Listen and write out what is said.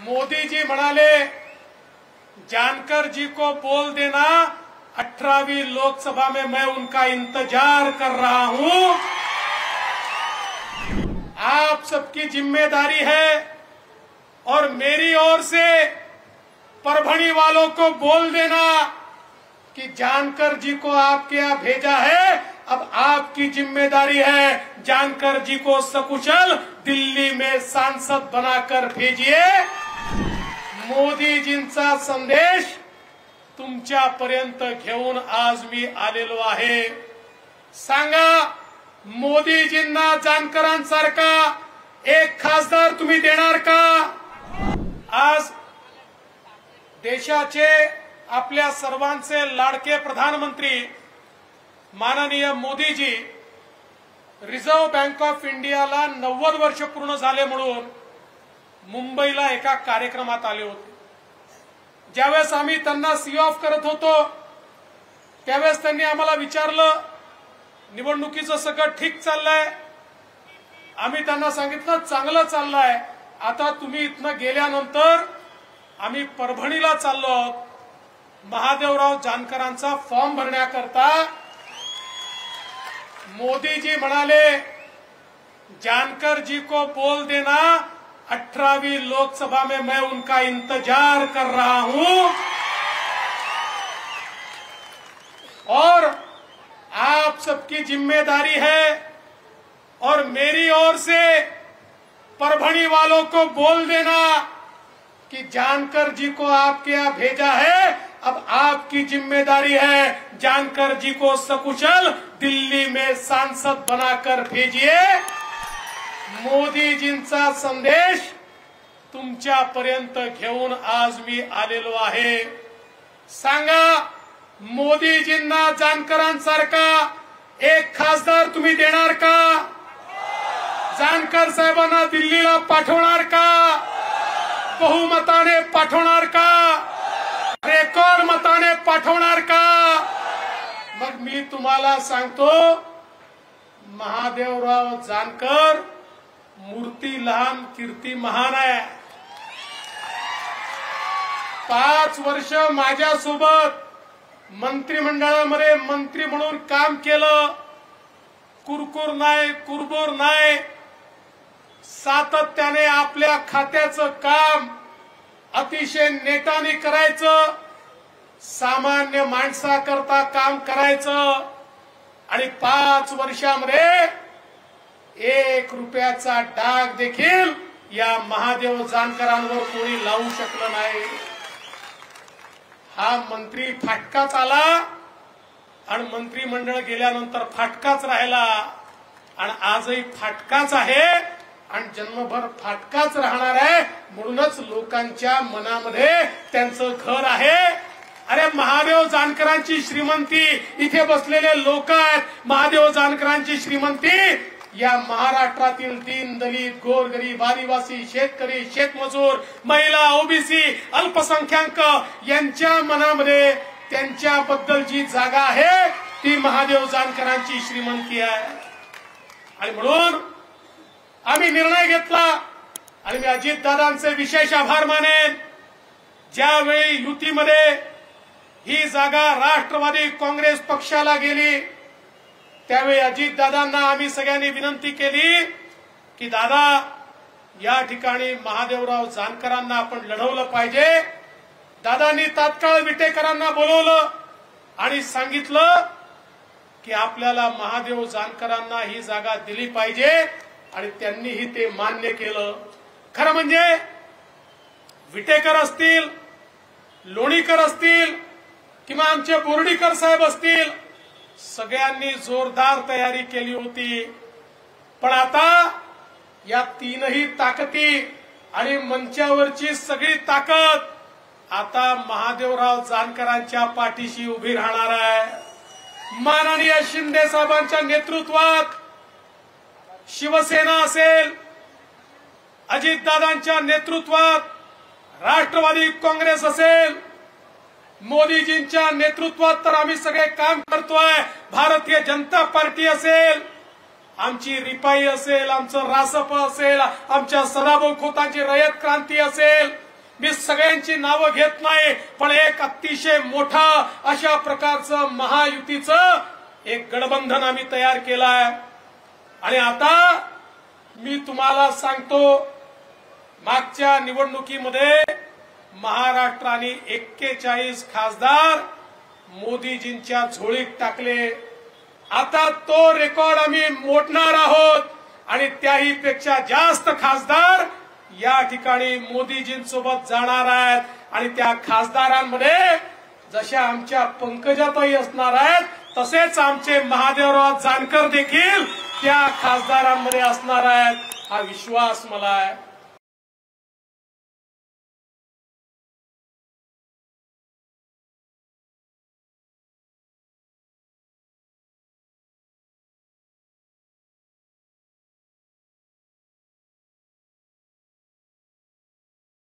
मोदी जी म्हणाले, जानकर जी को बोल देना 18वीं लोकसभा में मैं उनका इंतजार कर रहा हूं। आप सबकी जिम्मेदारी है और मेरी ओर से परभणी वालों को बोल देना कि जानकर जी को आपके यहां भेजा है, अब आपकी जिम्मेदारी है जानकर जी को सकुशल दिल्ली में सांसद बनाकर भेजिए। मोदीजींचा संदेश तुमच्यापर्यंत घेऊन आज मी आलेलो आहे। सांगा, मोदीजींना जानकरांसारखा एक खासदार तुम्ही देणार का? आज देशाचे आपल्या सर्वांचे लाडके प्रधानमंत्री माननीय मोदीजी रिझर्व्ह बँक ऑफ इंडियाला 90 वर्ष पूर्ण झाले म्हणून मुंबईला एका कार्यक्रमात आले होते। ज्यावेळेस आम्ही त्यांना सी ऑफ करत होतो त्यावेळेस त्यांनी आम्हाला विचारलं, निवडणुकीचं सगळं ठीक चाललंय? आम्ही त्यांना सांगितलं, चांगलं चाललंय। आता तुम्ही इथनं गेल्यानंतर आम्ही परभणीला चाललो आहोत महादेवराव जानकरांचा फॉर्म भरण्याकरता। मोदी जी म्हणाले, जानकर जी को बोल देना 18वीं लोकसभा में मैं उनका इंतजार कर रहा हूं और आप सबकी जिम्मेदारी है और मेरी ओर से परभणी वालों को बोल देना कि जानकर जी को आपके यहां भेजा है, अब आपकी जिम्मेदारी है जानकर जी को सकुशल दिल्ली में सांसद बनाकर भेजिए। मोदीजींचा संदेश तुमच्यापर्यंत घेऊन आज मी आलेलो आहे। सांगा, मोदीजींना जानकरांसारखा एक खासदार तुम्ही देणार का? जानकर साहेबांना दिल्लीला पाठवणार का? बहुमताने पाठवणार का? रेकॉर्ड मताने पाठवणार का? मग मी तुम्हाला सांगतो, महादेवराव जानकर मूर्ती लहान कीर्ती महान आहे। 5 वर्ष माझ्यासोबत मंत्रिमंडळामध्ये मंत्री म्हणून काम केलं। कुरकुर नाही, कुरबुर नाही, सातत्याने आपल्या खात्याचं काम अतिशय नेटाने करायचं, सामान्य माणसाकरता काम करायचं आणि 5 वर्षामध्ये 1 रुपयाचा डाग देखील या महादेव जानकरांवर कोणी लावू शकलं नाही। हा मंत्री फाटकाच आला आणि मंत्रिमंडळ गेल्यानंतर फाटकाच राहिला आणि आजही फाटकाच आहे आणि जन्मभर फाटकाच राहणार आहे। म्हणूनच लोकांच्या मनामध्ये त्यांचं घर आहे। अरे, महादेव जानकरांची श्रीमंती इथे बसलेले लोक आहेत। महादेव जानकरांची श्रीमंती या महाराष्ट्रातील दीन दलित गोरगरीब आदिवासी शेतकरी शेतमजूर महिला ओबीसी अल्पसंख्याक यांच्या मनामध्ये त्यांच्याबद्दल जी जागा आहे ती महादेव जानकरांची श्रीमंती आहे। आणि म्हणून आम्ही निर्णय घेतला आणि मी अजितदादांचे विशेष आभार मानेन। ज्यावेळी युतीमध्ये ही जागा राष्ट्रवादी काँग्रेस पक्षाला गेली त्यावेळी अजितदादांना आम्ही सगळ्यांनी विनंती केली की दादा, या ठिकाणी महादेवराव जानकरांना आपण लढवलं पाहिजे। दादांनी तात्काळ विटेकरांना बोलवलं आणि सांगितलं की आपल्याला महादेव जानकरांना ही जागा दिली पाहिजे आणि त्यांनीही ते मान्य केलं। खरं म्हणजे विटेकर असतील, लोणीकर असतील किंवा आमचे बोर्डीकर साहेब असतील, सगळ्यांनी जोरदार तयारी केली होती। पण आता या तीनही ताकदी आणि मंचावरची सगळी ताकद आता महादेवराव जानकरांच्या पाठीशी उभी राहणार आहे। माननीय शिंदे साहेबांच्या नेतृत्वात शिवसेना असेल, अजितदादांच्या नेतृत्वात राष्ट्रवादी काँग्रेस असेल, मोदीजींच्या नेतृत्वात तर आम्ही सगळे काम करतोय। भारतीय जनता पार्टी असेल, आमची रिपाई असेल, आमचं रासप असेल, आमच्या सदाभाऊ खोतांची रयत क्रांती असेल, मी सगळ्यांची नावं घेत नाही, पण एक अतिशय मोठा अशा प्रकारचं महायुतीचं एक गठबंधन आम्ही तयार केलाय। आणि आता मी तुम्हाला सांगतो, मागच्या निवडणुकीमध्ये महाराष्ट्राने 41 खासदार मोदीजींच्या झोळीत टाकले। आता तो रेकॉर्ड आम्ही मोडणार आहोत आणि त्याही पेक्षा जास्त खासदार या ठिकाणी मोदीजींसोबत जाणार आहेत। आणि त्या खासदारांमध्ये जशा आमच्या पंकजाताई असणार आहेत, तसेच आमचे महादेवराव जानकर देखील त्या खासदारांमध्ये असणार आहेत, हा विश्वास मला आहे।